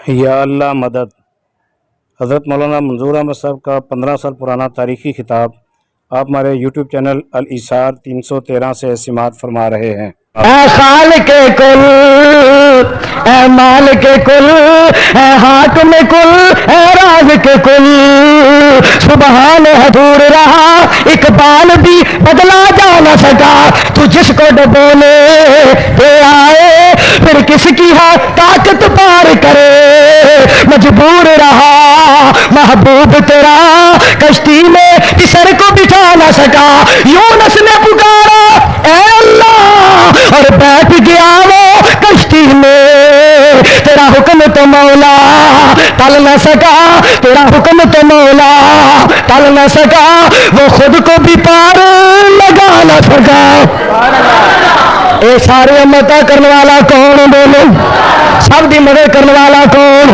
یا اللہ مدد۔ حضرت مولانا منظور احمد صاحب کا 15 سال پرانا تاریخی خطاب آپ ہمارے یوٹیوب چینل الایثار 313 سے سماعت فرما رہے ہیں۔ اے خالق کل، اے مالک کل، اے حاکم کل، اے رازق کل، سبحان حضور رہا اقبال بھی بدلا جا نہ سکا، تو جس کو ڈبونے دے آئے پھر کس کی ہے طاقت پار کرے، مجبور رہا محبوب تیرا کشتی میں کسر کو بٹھا نہ سکا، یونس نے پکارا اے اللہ اور بیٹھ گیا وہ کشتی میں، تیرا حکم تو مولا ٹل نہ سکا، تیرا حکم تو مولا ٹل نہ سکا، وہ خود کو بھی پار لگا نہ سکا۔ اے سارے امتا کرنے والا کون بولو، سب دی مدد کرنے والا کون؟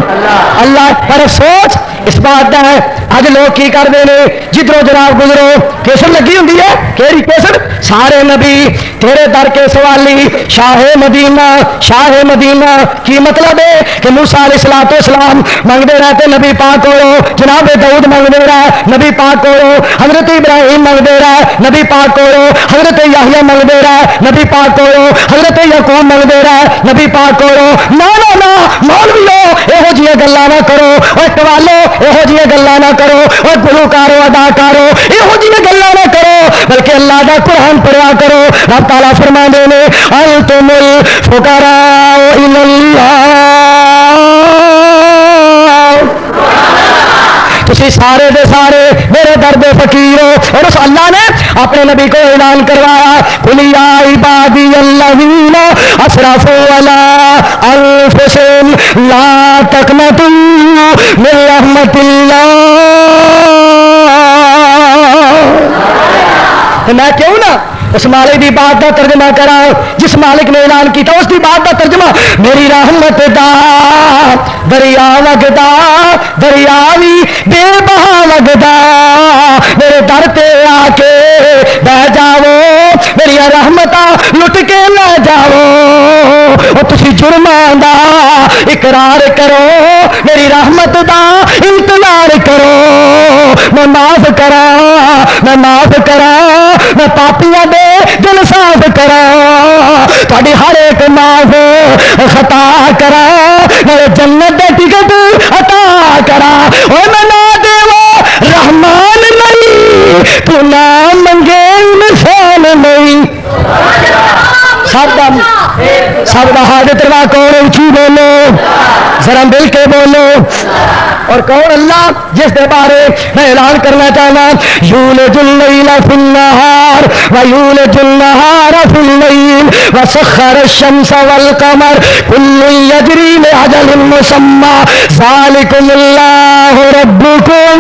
اللہ۔ پر سوچ اس بات کا ہے اج لوگ کی کر دے نے، جدرو جناب گزرو کیسر لگی ہوں ہے، کیڑی کیسر؟ سارے نبی تیرے در کے سوالی، شاہ مدینہ، شاہ مدینہ کی مطلب ہے کہ موسیٰ علیہ السلام منگتے رہتے نبی پاک کو، جناب داؤد منگتے رہے نبی پاک کو، حضرت ابراہیم منگتے رہے نبی پاک کو، حضرت یحییٰ منگتے رہے نبی پاک کو، حضرت یعقوب منگتے رہے نبی پاک کو۔ نا نا نا مولویو یہو جی گلاں نہ کرو، اور قوالو یہو جی گلاں نہ کرو، اور گلوکارو اداکارو یہو جی گلاں نہ کرو، بلکہ اللہ دا قرآن پڑھا کرو۔ رب تعالیٰ فرماندے نے انتم الفقراء الی اللہ، تسی سارے دے سارے میرے درد فقیر ہو۔ اور اس اللہ نے اپنے نبی کو اعلان کروایا قل یا عبادی الذین اسرفوا علی انفسہم لا تقنطوا من رحمت اللہ۔ میں کیوں نہ اس مالک دی بات کا ترجمہ کرا، جس مالک نے اعلان کیا اس دی بات کا ترجمہ، میری رحمت دا دریا وگدا، دریا بھی بے بہا وگدا، میرے در تے آ کے بہ جاؤ، میری رحمتاں لٹ کے لے جاؤ، اور تسی جرمان دا اقرار کرو، میری رحمت دا انتظار کرو، میں معاف کرا، میں معاف کرا، میں پاپیاں دے دل صاف کرا، تھوڑی ہر ایک معاف خطا کرا، میں جنت دے ٹکٹ عطا کرا، اور میں نہ دے وہ رحمان نہیں، تو نہ منگے انسان نہیں۔ سب دا حاجت روا کون؟ اونچی بولو، ذرا مل کے بولو۔ اور کون؟ اللہ جس کے بارے میں اعلان کرنا چاہنا، یولج اللیل فی النہار ویولج النہار فی اللیل وسخر الشمس والقمر کل یجری لاجل مسمی ذالکم اللہ ربکم،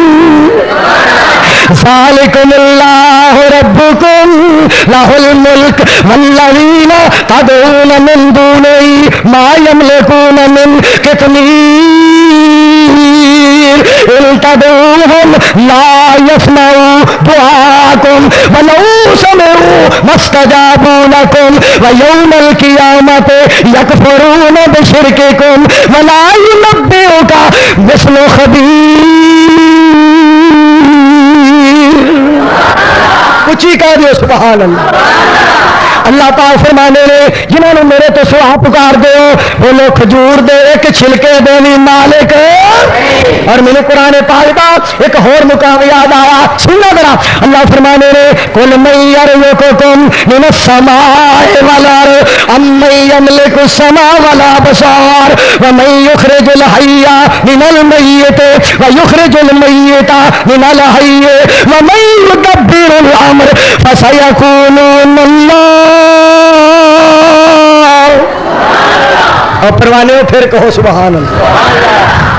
ذالکم اللہ ربکم لہ الملک والذین تدعون من دونہ ما یملکون من قطمیر ان تدعوهم لا يسمعوا دعاءكم ولو سمعوا ما استجابوا لكم ويوم القيامة يكفرون بشرككم ولا ينبئك مثل خبير۔ کچھ ہی کہہ دیو سبحان اللہ۔ اللہ تعالیٰ فرمانے نے جنہوں نے میرے تو سوا پکار دیو، بولو کھجور دے ایک چھلکے دینی مالک۔ اور میں نے قرآن پاک دا ایک اور مقام یاد آیا، سننا ذرا۔ اللہ فرمانے نے قل من یرزقکم من السماء والارض امن یملک السماء والابصار ومن یخرج الحی من المیت ویخرج المیت من الحی ومن یدبر الامر فسیقولون اللہ۔ اور پروانے ہو پھر کہو سبحان اللہ۔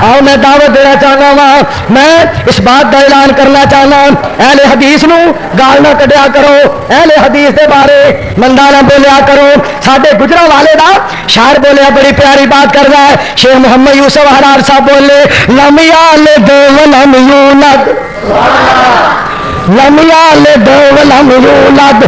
آؤ میں دعوت دینا چاہنا وا، میں اس بات کا اعلان کرنا چاہنا، اہل حدیث نو گال نہ کڈیا کرو، اہل حدیث دے بارے مندا نہ بولیا کرو۔ ساڈے گجرا والے دا شاعر بولیا بڑی پیاری بات کر رہا ہے، شیخ محمد یوسف حرار صاحب بولے لم یلد ولم یولد، لم یلد ولم یولد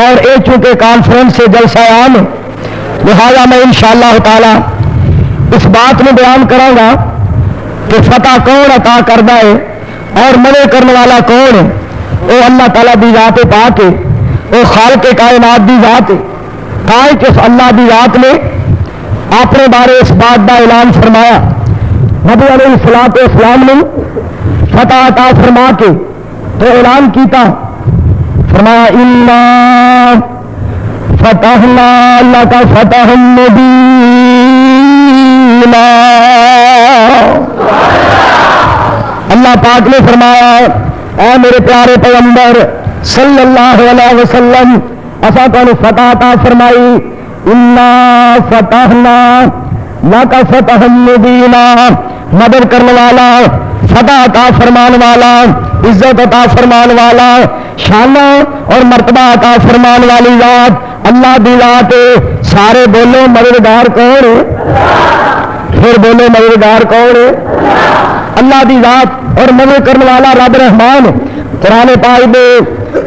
اور یہ چونکہ کانفرنس سے جلسہ عام ہے، لہذا میں انشاءاللہ تعالی اس بات میں بیان کروں گا کہ فتح کون عطا کرتا ہے اور منع کرنے والا کون ہے۔ وہ اللہ تعالیٰ دی ذات پاک ہے، وہ خالق کائنات دی ذات ہے۔ کہ اس اللہ دی ذات نے اپنے بارے اس بات کا اعلان فرمایا، نبی علیہ الصلوۃ والسلام نے فتح عطا فرما کے تو اعلان کیتا، فرمایا انا فتحنا لک فتحا مبینا۔ اللہ پاک نے فرمایا اے میرے پیارے پیغمبر صلی اللہ علیہ وسلم، اسا تانوں فتح عطا فرمائی، انا فتحنا لک فتحا مبینا، مدد کرنے والا، فتح عطا فرمان والا، عزت عطا فرمان والا، شان اور مرتبہ عطا فرمان والی ذات اللہ دی ذات ہے۔ سارے بولو مددگار کون ہے؟ پھر بولو مددگار کون ہے؟ اللہ دی ذات اور مدد کرنے والا رب رحمان۔ قرآن پاک میں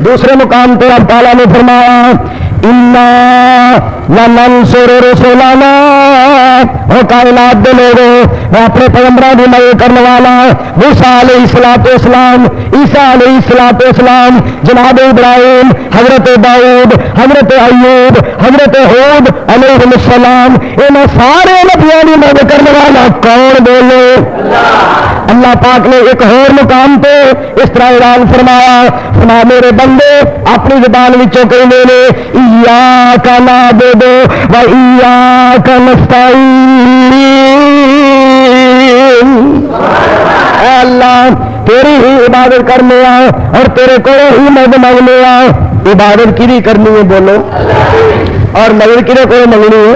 دوسرے مقام پہ رب تعالیٰ نے فرمایا انا لننصر رسولنا، او کائنات دے لوگوں میں اپنے پیغمبروں کی مدد کرنے والا، موسیٰ علیہ الصلوۃ والسلام، عیسیٰ علیہ الصلوۃ والسلام، جناب ابراہیم، حضرت داؤد، حضرت ایوب، حضرت ہود علیہ السلام، انہاں سارے نبیوں کی مدد کرنے والا کون؟ بولو اللہ پاک نے ایک اور مقام پہ اس طرح اعلان فرمایا، فرمایا میرے بندے اپنی زبان وچوں کہندے نے ایاک نعبد و ایاک نستعین، اے اللہ تیری ہی عبادت کرنے اور تیرے کو ہی مدد مانگنے۔ عبادت کی کرنی ہے بولو، اور مدد کی کو منگنی ہے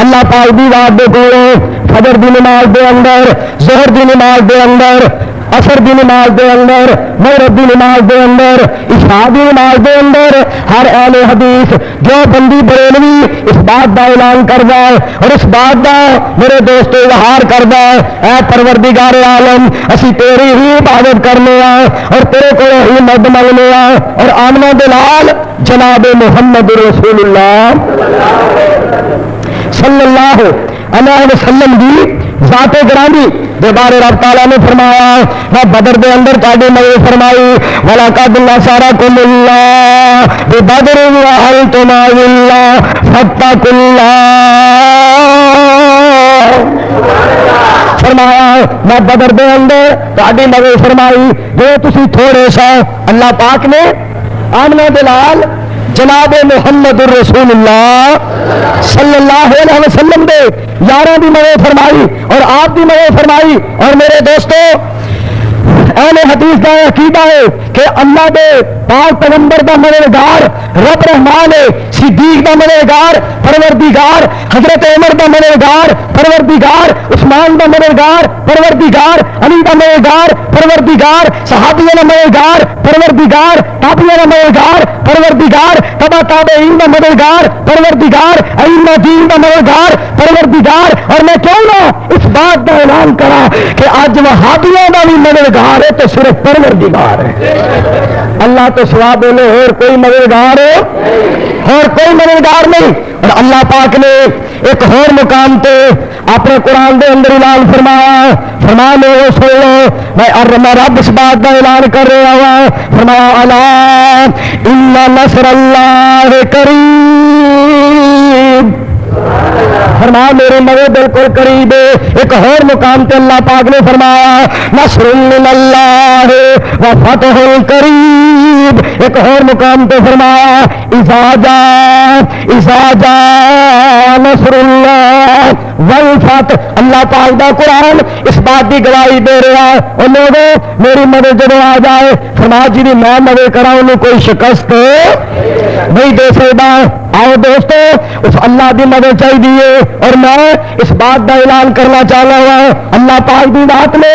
اللہ پاک دی ذات دے کولو۔ فجر دی نماز دے اندر، ظہر دی نماز دے اندر، عصر دی نماز دے اندر، مغرب دی نماز دے اندر، عشاء دی نماز دے اندر ہر اہل حدیث جو بندی بریلوی اس بات کا اعلان کردا ہے اور اس بات کا میرے دوست اظہار کردا ہے، اے پروردگار عالم اسی تیری ہی عبادت کرنے اور تیرے کو ہی مدد منگنے اور آمنا دے نال جناب محمد رسول اللہ صلی اللہ علیہ وسلم دی ذات گرامی دے بارے رب تعالیٰ نے فرمایا، میں بدر دے اندر تاڑے مدد فرمائی، وَلَقَدْ نَصَرَكُمُ اللَّهُ بِبَدْرٍ وَأَنْتُمْ أَذِلَّةٌ فَاتَّقُوا اللَّهَ، فرمایا میں بدر دے اندر تاڑے مدد فرمائی جو تسی تھوڑے سا، اللہ پاک نے آمنہ دلال جناب محمد الرسول اللہ صلی اللہ علیہ وسلم دے یاروں دی مدد فرمائی اور آپ دی مدد فرمائی۔ اور میرے دوستو اہل حدیث کا عقیدہ ہے کہ اللہ دے پاک پیغمبر دا مددگار رب رحمان ہے، صدیق دا مددگار پروردگار، حضرت عمر دا مددگار پروردگار، عثمان دا مددگار پروردگار، علی دا مددگار پروردگار، صحابیوں دا مددگار پروردگار، تابعین دا مددگار پروردگار، تبع تابعین دا مددگار پروردگار، ائمہ دین دا مددگار پروردگار۔ اور میں کیوں نہ اس بات کا اعلان کرا کہ آج وہابیوں دا بھی مددگار ہے تو صرف پروردگار ہے، اللہ تو سوا بولے اور کوئی مددگار ہے اور کوئی مددگار نہیں۔ اور اللہ پاک نے ایک اور مقام پہ اپنے قرآن دے اندر اعلان فرمایا، فرمایا لوگوں سن لو، میں رب اس بات کا اعلان کر رہا ہوں، فرمایا الا ان نصر اللہ قریب، فرمایا میرے مدد بالکل قریب ہے۔ ایک اور مقام تے اللہ پاک نے فرمایا نصر من اللہ و فتح قریب، ایک اور مقام تے فرمایا اذا جاء نصر اللہ والفتح۔ اللہ پاک دا قرآن اس بات کی گواہی دے رہا ہے اور لوگوں میری مدد جب آ جائے، فرمایا جی میں مدد کرا انہوں کوئی شکست نہیں دے سکتا۔ آؤ دوستو اس اللہ کی مدد چاہیے اور میں اس بات کا اعلان کرنا چاہتا ہوں اللہ پاک کی ذات نے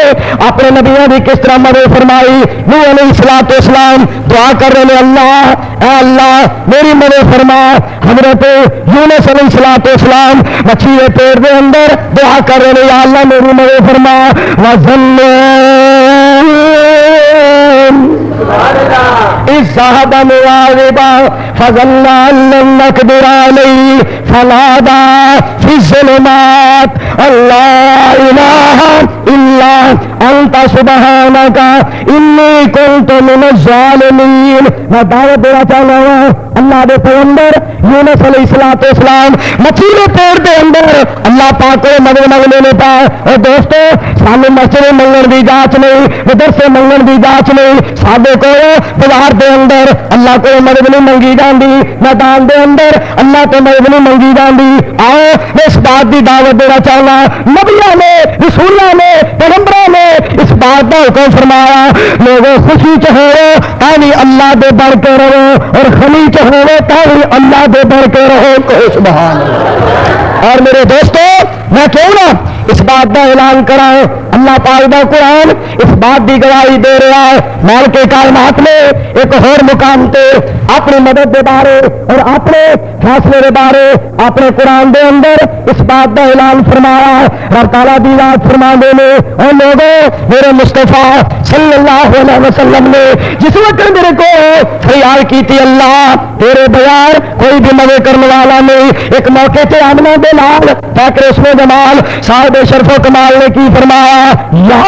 اپنے نبیوں کی کس طرح مدد فرمائی۔ نوح علیہ الصلوۃ والسلام دعا کر رہے ہیں اللہ اے اللہ میری مدد فرما، حضرت یونس علیہ الصلوۃ والسلام مچھی کے پیٹ کے اندر دعا کر رہے ہیں یا اللہ میری مدد فرما۔ وَظَنُّونَ إذ ذهب مغاضبا فظن أن لن نقدر عليه فنادى في الظلمات أن لا إله إلا أنت سبحانك إني كنت من الظالمين. میں دعوت دینا چاہتا ہوں اللہ دے پیغمبر یونس علیہ السلام مچھلی پیڑ دے اندر اللہ پاک کو مدد منگنے نے پائے. اور دوستو سامنے مسجد منگن دی جانچ نہیں, مدرسے منگن دی جانچ نہیں, سادے کو بازار دے اندر اللہ کو مدد نہیں منگی جاندی, میدان دے اندر اللہ کو مدد نہیں منگی جاندی. آؤ میں اس بات دی دعوت دینا چاہنا, نبیوں نے, رسولوں نے, پیغمبروں نے اس بات کا حکم فرمایا لوگوں خوشی چ ہو تاکہ اللہ دے بڑھ کے رہو اور غمی چ ہو تاکہ اللہ دے بڑھ کے رہو. سبحان اللہ. اور میرے دوستو میں کیوں نہ اس بات کا اعلان کرائیں, اللہ پاک دا قرآن اس بات کی گواہی دے رہا ہے. مالک کائنات نے ایک اور مقام تے اپنی مدد دے بارے اور اپنے فیصلے دے بارے اپنے قرآن دے اندر اس بات کا اعلان فرمایا. رب تعالیٰ دی بات فرما دے نے اور لوگوں میرے مصطفیٰ صلی اللہ علیہ وسلم نے جس وقت میرے کو فریاد کی تھی اللہ تیرے بغیر کوئی بھی مدد کرنے والا نہیں. ایک موقع تے آمنہ دے لال فاکر اسم جمال صاحب شرف و کمال نے کی فرمایا یا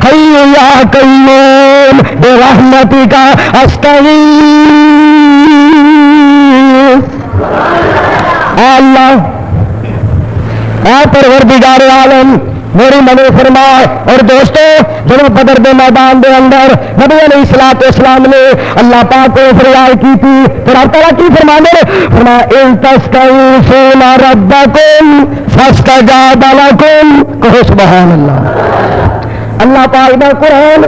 حی یا قیوم برحمتی کا استغیث. اللہ اے پروردگار عالم میری مدد فرما. اور دوستو جب بدر دے میدان دے اندر نبی علیہ السلام نے اللہ پاک کو فریاد کی تھی پھر آپ تعالیٰ کی فرمانے فرمایا اذ تستغیثون ربکم فاستجاب لکم. کہو سبحان اللہ. اللہ پاک دا قرآن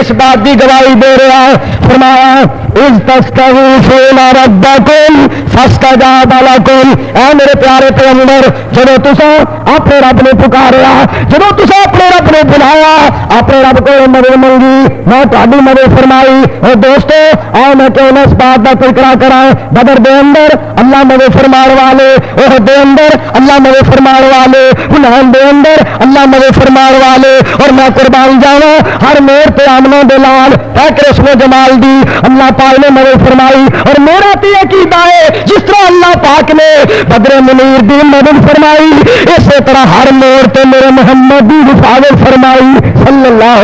اس بات کی گواہی دے رہا ہے. فرمایا اذ تستغیثون ربکم فاستجاب لکم. اے میرے پیارے پیغمبر جدو تساں اپنے رب نے پکاریا, جدو تساں اپنے رب نے بلایا, اپنے رب کو مدد منگی, میں تہاڈی مدد فرمائی. اور دوستو آؤ میں کیوں نہ اس بات کا تذکرہ کراں بدر دے اندر اللہ مدد فرمان والے, احد دے اندر اللہ مدد فرمان والے, حنین دے اندر اللہ مدد فرمان والے. اور میں قربان جاواں ہر مور تے آمنہ دے لال فاکر اسم جمال دی اللہ پاک نے مدد فرمائی. اور میرا تے عقیدہ ہے جس طرح اللہ پاک نے بدر منیر دی مدد فرمائی اسی طرح ہر مور تے میرے محمد دی حفاظت فرمائی صلی اللہ.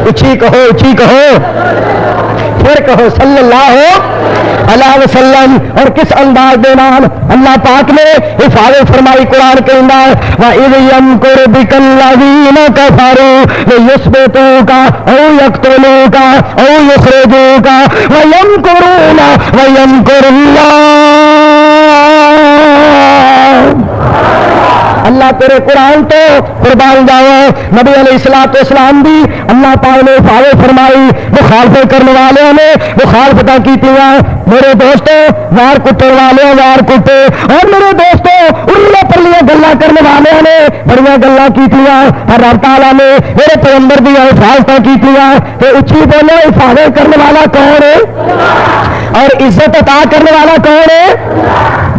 اچھی کہو اچھی کہو پھر کہو صلی اللہ علیہ وسلم. اور کس انداز دے نال اللہ پاک نے حفاظت فرمائی. قرآن کہندا ہے وَإِذْ يَمْكُرُ بِكَ الَّذِينَ كَفَرُوا لِيُثْبِتُوكَ أَوْ يَقْتُلُوكَ أَوْ يُخْرِجُوكَ وَيَمْكُرُونَ وَيَمْكُرُ اللَّهُ. اللہ تیرے قرآن تو قربان جاؤ. نبی علیہ السلام بھی اللہ پاک نے حفاظت فرمائی. مخالفت کرنے والوں نے مخالفت کی. میرے دوستو وار کٹے والے وار کٹے, اور میرے دوستو انہوں پرلیاں گلا کرنے والوں نے بڑی گلا کی. رب تعالیٰ نے میرے پیغمبر دی حفاظت کی. اچھی بولو حفاظت کرنے والا کون ہے اور عزت عطا کرنے والا کون ہے؟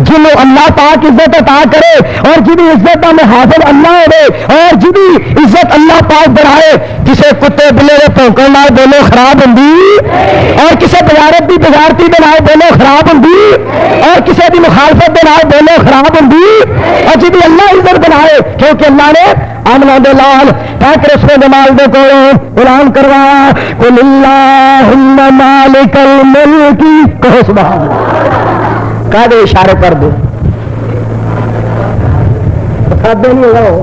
جنہوں اللہ پاک عزت عطا کرے اور جنہی عزت کا محافظ اللہ ہوئے اور جنہی عزت اللہ پاک بڑھائے. کسے کتے بلے کے پونکن نال بولو خراب ہوندی, اور کسے بغیرت دی بغیرتی دے نال بولو خراب ہوندی, اور کسے دی مخالفت دے نال بولو خراب ہوندی. اور جنہی اللہ عزت بنائے کیونکہ اللہ نے آمنہ دے لال فاکر اسم جمال دے کو اعلان کروایا قل اللہم مالک الملک. کہو سبحان اللہ. کہہ دے اشارے کر دے دے نہیں ہوگا وہ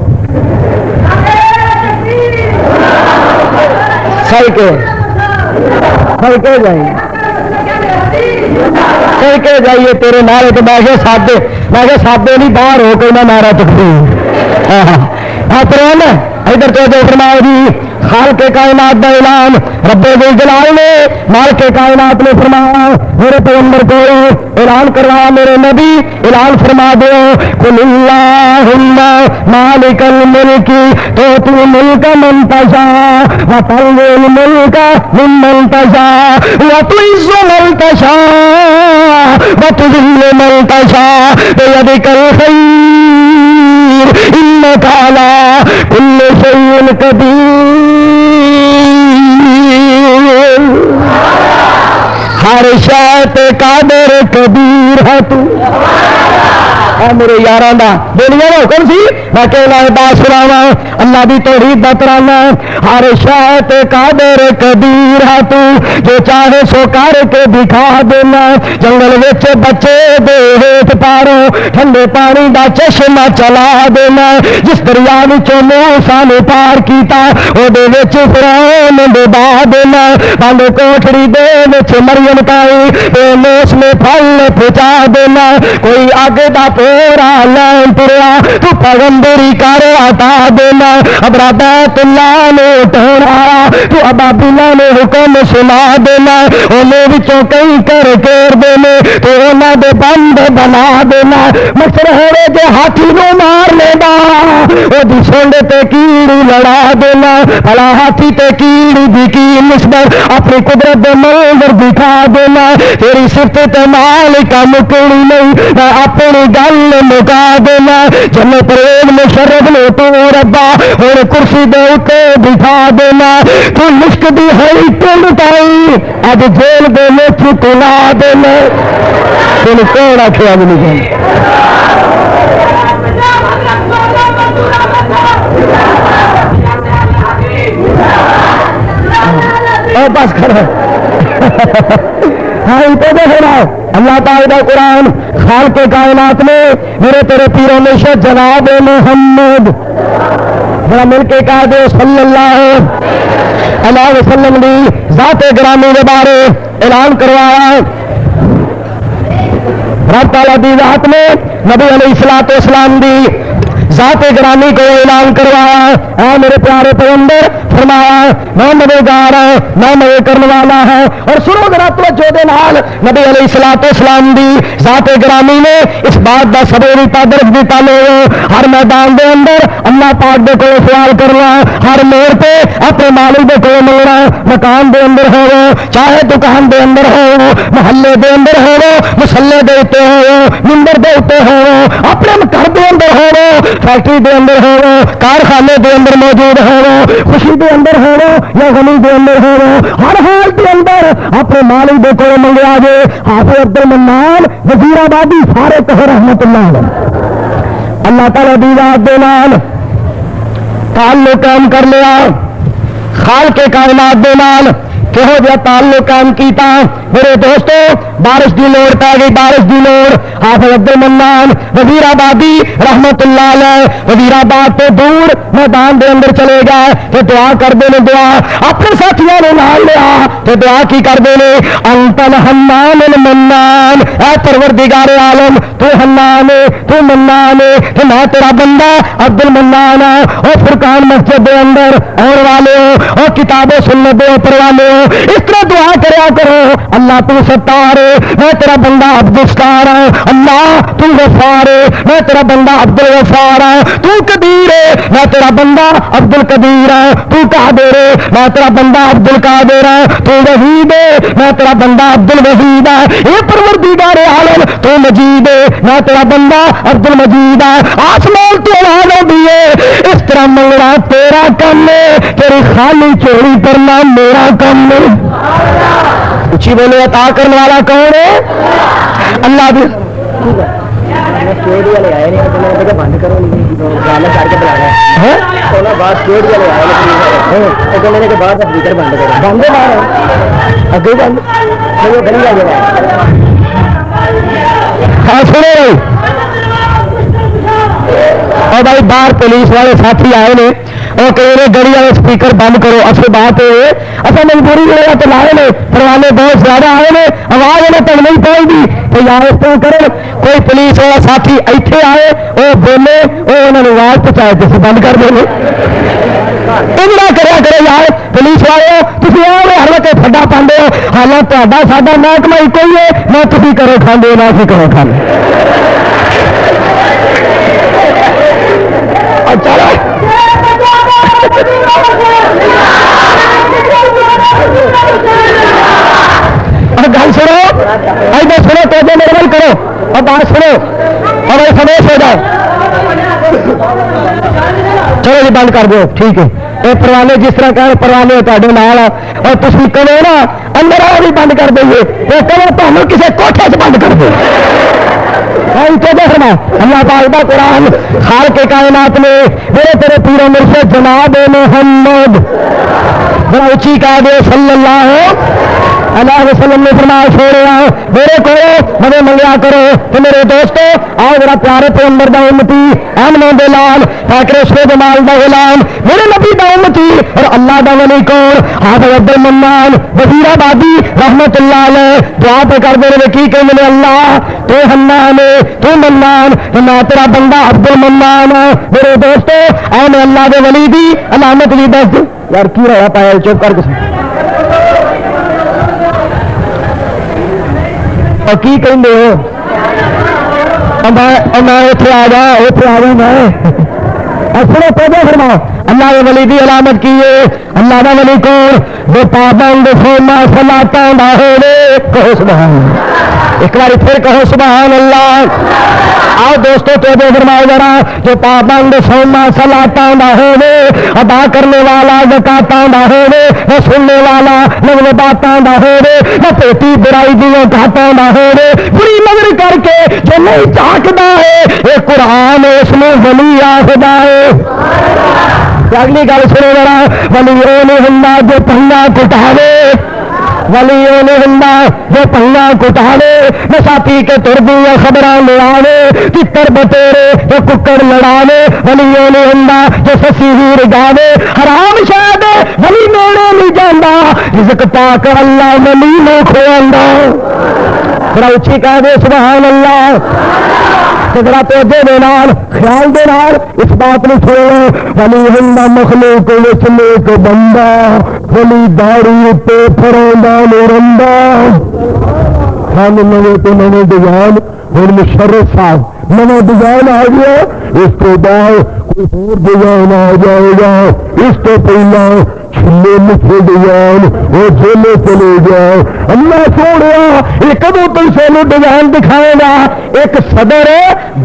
صحیح کے جائیے تیرے نعرے تو میں سادے نہیں باہر ہو کوئی نہ نعرہ چکتی. ادھر تو فرمایا جی خالق کائنات کا اعلان رب ذوالجلال نے مالک کائنات نے فرمایا میرے پیغمبر کو اعلان کروایا. میرے نبی اعلان فرما دو قل اللہم مالک الملک تؤتی الملک من تشاء وتنزع الملک ممن تشاء وتعز من تشاء وتذل من تشاء بیدک الخیر انک علی کل شیء قدیر. کبیر ہے تو اے میرے یاراں دا دنیا دا حکم سی میں کہنا بات سناواں اللہ دی توحید دا ترانہ ہر شے تے قادر کبیر ہے تو جو چاہے سو کر کے دکھا دینا جنگل وچ بچے دے ہیٹھ پاروں ٹھنڈے پانی دا چشمہ چلا دینا جس دریا وچوں موسیٰ نے پار کیتا او دے وچ فرعون ڈبا دینا بند کوٹھڑی دے وچ مریم پائی بے موسم پھل پہنچا دینا کوئی اگ دا پورا لین تریا تو پیغمبری کر عطا دینا ابرا بیت اللہ نے ٹھہرایا تو ابابیلا نے حکم سنا دینا انہیں وچوں کئی کر دینے تو انہاں دے بند بنا دینا مصر ہوئے جے ہاتھی نو مار لینا او دی سونڈ تے کیڑی لڑا دینا بھلا ہاتھی تے کیڑی دی کی نسبت اپنی قدرت دے منظر دکھا دینا تیری صفت تے مالک مکڑی نہیں میں اپنی گل مکا دینا جن پریز مشرف نے تو ربا اور کرسی دے اتے بٹھا دینا تو مشک دی ہوئی ٹنڈ پائی اج جیل دے میں چلا دینا تین کون آخیا بھی نہیں بس کرو ہاں اللہ تعالیٰ کا قرآن خالق کائنات میں میرے تیرے پیروں میں سے جناب محمد بڑا مل کے کہہ دے صلی اللہ علیہ وسلم دی ذات گرامی کے بارے اعلان کروایا رب تعالیٰ دی ذات میں نبی علیہ الصلوۃ والسلام دی ذات گرامی کو اعلان کروایا اے میرے پیارے پیغمبر فرمایا میں مددگار ہوں میں مدد کرنے والا ہوں اور سنو ذرا توجہ دے نال نبی علیہ الصلوۃ والسلام دی ذات گرامی نے اس بات دا سبب دیتا درج دیتا لو ہر میدان دے اندر اللہ پاک دے کول سوال کرنا ہر موڑ پہ اپنے مالک دے کول منگنا مکان دے اندر ہو چاہے دکان دے اندر ہو محلے دے اندر ہو مسلے دے اوتے ہو منبر دے اوتے ہو اپنے گھر دے اندر ہو فیکٹری دے اندر ہو کارخانے دے اندر موجود ہو خوشی دے اندر ہو یا غمی دے اندر ہو ہر حال دے اندر اپنے مالک دے کول منگیا جے حافظ عبد المنان وزیر آبادی فارغ رحمت اللہ علیہ اللہ تعالی دی ذات دے نال تعلق قائم کر لیا خالق کائنات دے نال کہو جا تعلق قائم کیتا میرے دوستو بارش دی لوڑ پی گئی بارش دی لوڑ حافظ عبد المنان وزیر آبادی رحمت اللہ علیہ وزیر آباد تو دور میدان دے اندر چلے گئے تو دعا کر دے دعا اپنے ساتھیوں نے نال لیا تو دعا کی کر دے انت الحنان المنان اے پروردگار عالم تو حنان تو منان تو میں تیرا بندہ عبد المنان اور فرقان مسجد دے اندر اور والے اور کتاب و سنت دے اوپر والے اس طرح دعا کریا کرو اللہ تو ستار میں تیرا بندہ عبد الستار اللہ تو غفار میں تیرا بندہ عبد الغفار تو قدیر میں تیرا بندہ عبد القدیر تو قادر میں تیرا بندہ عبد القادر تو وحید میں تیرا بندہ عبد الوحید اے پروردگار عالم تو مجید میں تیرا بندہ عبد المجید آسمان تو آواز ہوتی ہے اس طرح منگنا تیرا کم ہے تیری خالی چوری کرنا میرا کم ہے اچھی بولے عطا کرنے والا کون ہے اللہ بھی بند کرو اور بھائی باہر پولیس والے ساتھی آئے نے اور کہہ رہے گڑی والے سپیکر بند کرو اصل بات ہے اصل مجبوری جو تو لائے نے پروانے بہت زیادہ آئے نے آواز انہیں تک نہیں پائے گی تو یار اس طرح کرے کوئی پولیس والا ساتھی ایتھے آئے وہ بولے وہ انہوں نے آواز پہنچائے جیسے بند کر دیں اتنا کریا کرے یار پولیس والے تھی آئے ہر وقت کھڈا پاندے ہو حالانکہ تا ساڈا محکمہ ایک ہی ہے نہ تھی کرو کھانے نہ اسی کرو کھانے چلو گل سنو ادھر سنو تو میرے بل کرو اور بات سنو اور خاموش ہو جاؤ چلو بھی بند کر دو ٹھیک ہے یہ پروانے جس طرح کہ پروانے تھوڑے نال اور تھی کرو نا اندر والا بھی بند کر دئیے وہ کرو تمہیں کسی کوٹھے سے بند کر دو اللہ پاک دا قرآن خالق کائنات میں میرے تیرے پیر و مرشد جناب محمد بڑا اچھی کہہ دے صلی اللہ علیہ وسلم نے فرمایا چھوڑیا میرے کو مجھے منگیا کرو تو میرے دوستو آؤ ذرا پیارے پیغمبر دا امتی آمنہ دے لال فاکر عشق جمال دا غلام میرے نبی دا امتی اور اللہ دا ولی کون حافظ عبد المنان وزیر آبادی رحمت اللہ علیہ دعا پہ کر دے رہے کی کہ ملے اللہ تو حنان تو منان میں تیرا بندہ عبد المنان میرے دوستو اے میں اللہ دے ولی دی علامت بھی دس یار کی رہا پایا چپ کر کے کی کہیں ہو میں اتنے آ جا میں سنو توجہ فرماؤ اللہ کے ولی دی علامت کی ہے اللہ کا ولی کون جو پابند سونا سلاتا باہر کہو سبحان ایک بار پھر کہو سبحان اللہ آؤ دوستو توجہ فرماؤ ذرا جو پابند سونا سلاتا باہر ادا کرنے والا زکاتا باہر نہ سننے والا نہ باتاں باہر نہ پیٹی برائی دیوں کھاتا باہر بری نظر کر کے جو نہیں چاکتا ہے یہ قرآن اس میں ولی آخدا ہے اگلی گل سنو ذرا ولی وہ نہیں ہوں جو پنگا کٹاوے ولی وہ نہیں ہوں جو پنگا کٹاوے نشا پی کے تر دیا خبر لے آوے چتر بٹیرے جو ککڑ لڑاوے ولی وہ نہیں ہوں جو سسی ہیر گاوے حرام شاید ولی میڑے نہیں جانا رزق پاک اللہ ولی نو کھواندا ذرا اچھی کہہ دے سبحان اللہ ذرا توجہ دے نال خیال دے نال اس بات نو سنو ولی ہندا مخلوق وچ نیک بندہ ولی داڑھی تے پھروندا نورندا ہم نویں تے نویں ڈیزائن ہن مشرف صاحب نواں ڈیزائن آ گیا اس تو بعد کوئی اور ڈیزائن آ جائے گا اس تو پہلا چھلے مٹھے ڈیزائن وہ جھولے چلے جاؤ اللہ چھوڑیا یہ کدو تم سانو ڈیزائن دکھائے گا ایک صدر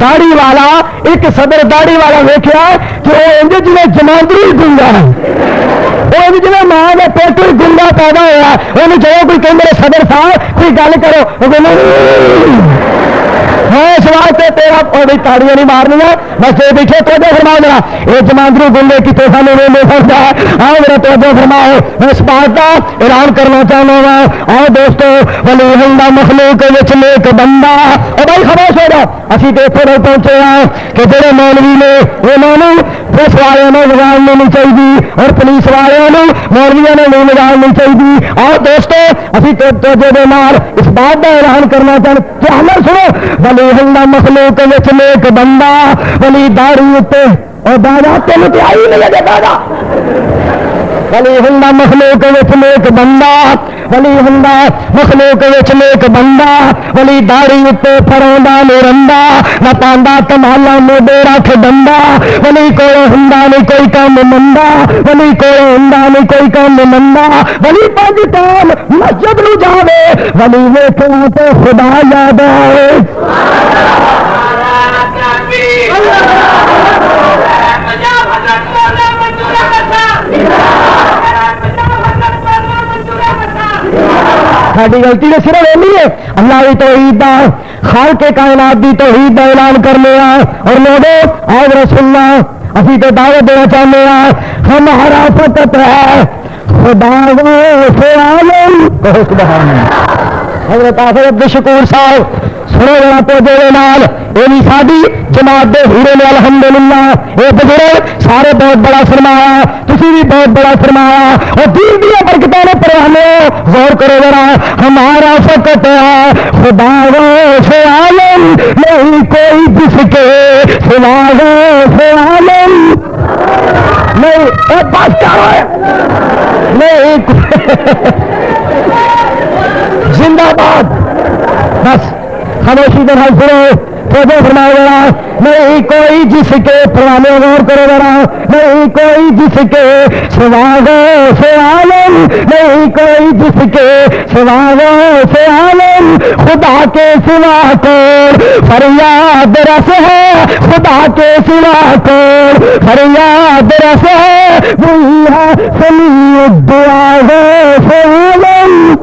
داڑھی والا ویکھیا کہ وہ انج جی جماندری گنگا وہ جی ماں کا پیٹ گنگا پیدا ہوا وہ جو کوئی کہ میرے صدر صاحب کوئی گل کرو اس واسطے تیرا تاڑیاں نہیں مارنیا بس یہ پیچھے توجہ فرماؤ میرا یہ جماندری گنگے کی تو سانو نہیں سکتا آؤ میرا توجہ فرماؤ میں اس بات کا اعلان کرنا چاہتا ہوں آؤ دوستو ولی ہندا مخلوق وچ نیک بندہ اور بھائی خاموش ہو جاؤ اسی تو اتنے نہیں پہنچے ہیں کہ جڑے مولوی نے انہوں پولیس والوں نے لگان نہیں چاہیے اور پولیس والوں مولویوں نے نہیں لگان نہیں چاہیے آؤ دوستو اسی توجہ دے نال اس بات کا اعلان کرنا چاہتے کیا سنو ولی ہندا مخلوق وچ نیک بندہ ولی داڑھی تے اور دادا تین آئی نہیں لگے دادا ولی ہندا مخلوق وچ نیک بندہ ولی ہندا مخلوق وچ نیک بندہ ولی داڑھی تے پھروندا نورندا نہ پاندا تمالا موڈے رکھ ڈنڈا ولی کوئی ہندا نہیں کوئی کام مندا ولی کوئی ہندا نہیں کوئی کام مندا ولی پنج ٹائم مسجد نو جاوے ولی ویکھنا تے خدا یاد آوے ساری غلطی نے صرف یہ ہے اللہ کی توحید دا خالق کائنات دی توحید دا اعلان کرنے اور لوگوں آج رسولنا اسی تو دعوت دینا چاہتے ہیں ہمارا فقط ہے خدا سے عالم حضرت حافظ عبد الشکور صاحب سنو ذرا توجہ نال یہ بھی ساری جماعت دے ہیرے نے الحمدللہ یہ بزرگ سارے بہت بڑا فرمایا تسی بھی بہت بڑا فرمایا اور دین دیا برکتوں نے پروانے غور کرو ذرا ہمارا فقط ہے خدا سے عالم نہیں کوئی جس کے سوا سے عالم نہیں بات کرو نہیں زندہ باد بس خاموشی کے نال سنو تو جو فرمایا ذرا نہیں کوئی جس کے پرانے غور کرو ذرا نہیں کوئی جس کے سوا سے عالم نہیں کوئی جس کے سوا سے عالم خدا کے سوا کون فریاد رس ہے خدا کے سوا کون فریاد رس ہے وہی ہے سمیع دعا سے عالم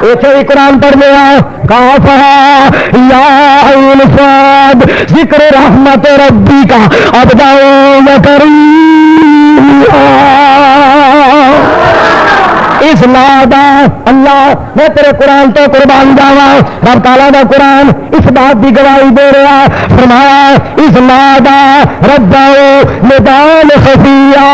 ایسے ہی قرآن پڑھ لیا کاف ہے یا عین صاد ذکر رحمت ربی کا ابدا زکریا اس نادا اللہ میں تیرے قرآن تو قربان جاوا رب تعالیٰ دا قرآن اس بات کی گواہی دے رہا فرمایا اس نادا ربو ندان خفیہ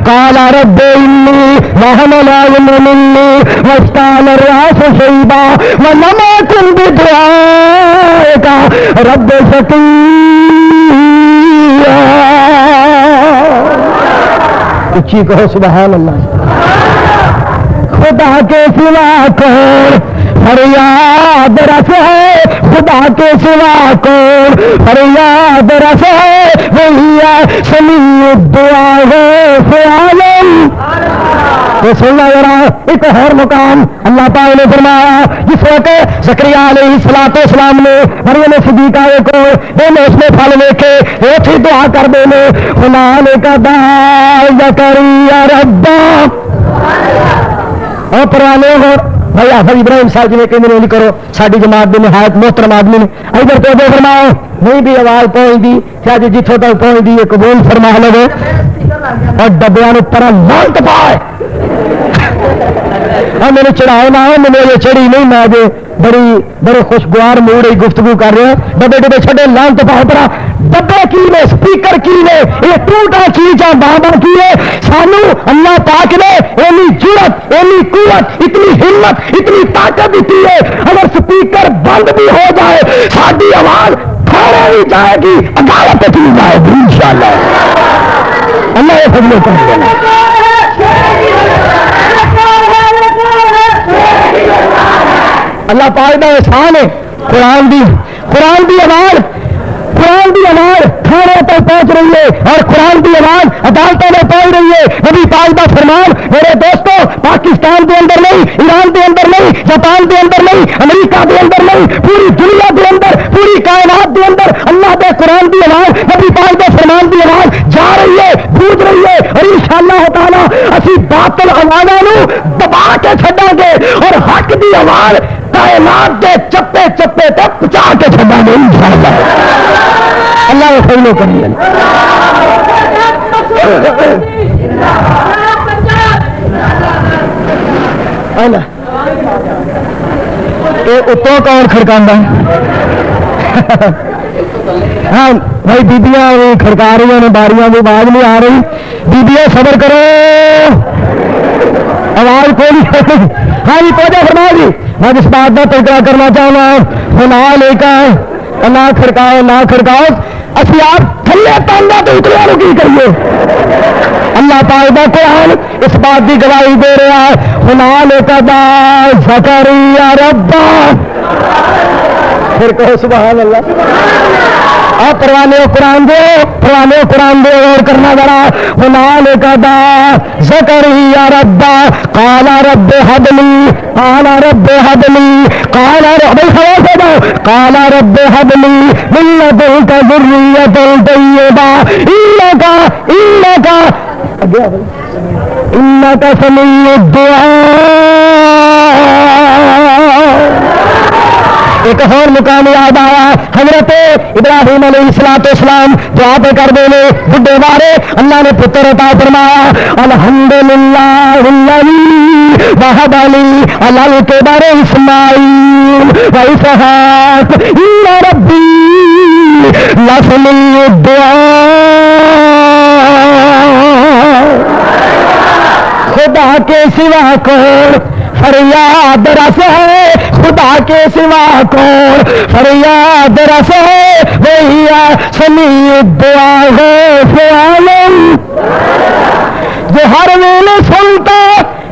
قال رب انی وہن العلم منی واشتعل الراس شیبا ولم اکن بدعائک رب شقیا اچھی کہو سبحان اللہ خدا کے سوا کون فریاد رس ہے خدا کے سوا کون فریاد رس ہے وہی ہے سمیع دعا سے عالم تو سننا ذرا ایک اور مقام اللہ تعالی نے فرمایا جس وقت زکریا علیہ السلام نے مریم صدیقہ کو دونوں اس میں پھل دیکھے ایک ہی دعا کر دینے ہنالک دعا زکریا ربا اور پرانے ہو بھائی حافظ ابراہیم صاحب جی نے کہ نہیں کرو ساری جماعت بھی نہایت محترم آدمی نے ادھر تو جو فرماؤ نہیں بھی آواز پہنچ دی کیا جی جتوں تک پہنچ دی قبول فرما لو اور ڈبیا پر لانت پائے اور میرے چڑھاؤ نہ ہو میرے یہ چڑھی نہیں میں بڑے خوشگوار موڈ گفتگو کر رہے ہیں ڈبے ڈبے چھڈے لانت پاؤ پرا ڈبے کی نے سپیکر کی نے یہ ٹوٹا چیز بابا کی ہے سانو اللہ پاک نے اینی جرت اینی قوت اتنی ہمت اتنی طاقت دیتی ہے اگر سپیکر بند بھی ہو جائے ساری آواز پھیرے بھی جائے گی عدالت چلی جائے گی انشاءاللہ اللہ یہ فضل کر دینا اللہ پاک دا احسان ہے قرآن دی آواز تھانے تک پہنچ رہی ہے اور قرآن کی آواز عدالتوں میں پہنچ رہی ہے نبی پاک دا فرمان میرے دوستوں پاکستان کے اندر نہیں ایران کے اندر نہیں جاپان کے اندر نہیں امریکہ کے اندر نہیں پوری دنیا کے اندر پوری کائنات کے اندر اللہ کے قرآن کی آواز نبی پاک دا فرمان کی آواز جا رہی ہے گونج رہی ہے اور انشاءاللہ تعالیٰ اسی باطل آوازاں نو دبا کے چھڈاں گے اور حق کی آواز کائنات کے چپے چپے تک پہنچا کے چھڈاں گے انشاءاللہ اللہ وہ فضل کریے اتوں کون کھڑکاندا ہاں بھائی بیبیاں کھڑکا رہی ہیں باریاں کی آواز نہیں آ رہی بیبیاں صبر کرو آواز کوئی نہیں ہاں جی توجہ فرما جی میں جس بات کا تذکرہ کرنا چاہوں گا نہ لے کر نہ کھڑکاؤ اسی آپ تھلے پانا تو اتریا کی کریے اللہ پاک دا قرآن اس بات کی گواہی دے رہا ہے ہنالک دعا زکریا ربا پھر کہو سبحان اللہ آپ پروانے قرآن دے اور کرنا ذرا ہنالک دعا زکریا ربا قال رب هب لي قال رب هب لي قال رب قال رب هب لي من لدنك ذرية طيبة إنك سميع الدعاء ایک اور مقام یاد آیا حضرت ابراہیم علیہ السلام دعا پہ کر دینے بڈھے بارے اللہ نے پتر عطا فرمایا الحمدللہ الذی وہب لی علی الکبر اسماعیل و اسحاق ان ربی لسمیع الدعاء خدا کے سوا کون فریاد رس ہے خدا کے سوا کون فریاد رس ہے وہی ہے سمیع الدعاء سے عالم جو ہر ویلے سنتا